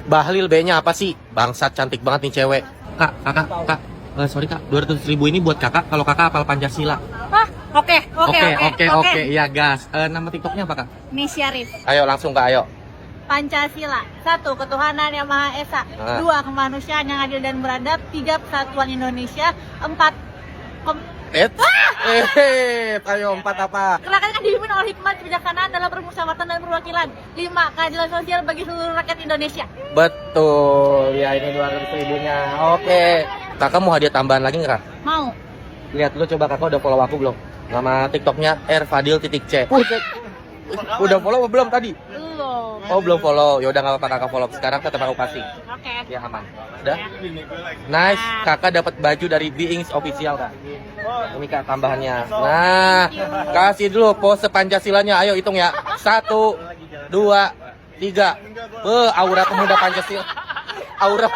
Bahlil B-nya apa sih? Bangsat, cantik banget nih cewek. Kak, sorry kak, 200.000 ini buat kakak kalau kakak hafal Pancasila. Hah? Oke. Iya gas. Nama TikToknya apa kak? Miss Syarif. Ayo langsung kak, ayo. Pancasila. 1. Ketuhanan yang Maha Esa. 2. Kemanusiaan yang adil dan beradab. 3. Persatuan Indonesia. 4. Ayo 4 apa? Gerakan yang dipimpin oleh hikmat kebijaksanaan dalam permusyawaratan dan perwakilan. 5. Keadilan sosial bagi seluruh rakyat Indonesia. Betul, ya ini 200.000-nya. Oke. Kakak mau hadiah tambahan lagi nggak kak? Mau. Lihat dulu coba kakak udah follow aku belum? Nama TikToknya @fadil_c. Udah follow apa belum tadi? Belum. Oh belum follow, ya udah nggak apa-apa kakak follow sekarang tetap aku kasih. Oke. Ya aman. Udah? Nice, kakak dapat baju dari Beings Official kak. Ini kak tambahannya. Nah, kasih dulu pose Pancasilanya. Ayo hitung ya. 1, 2, 3. Aura pemuda Pancasila. Aura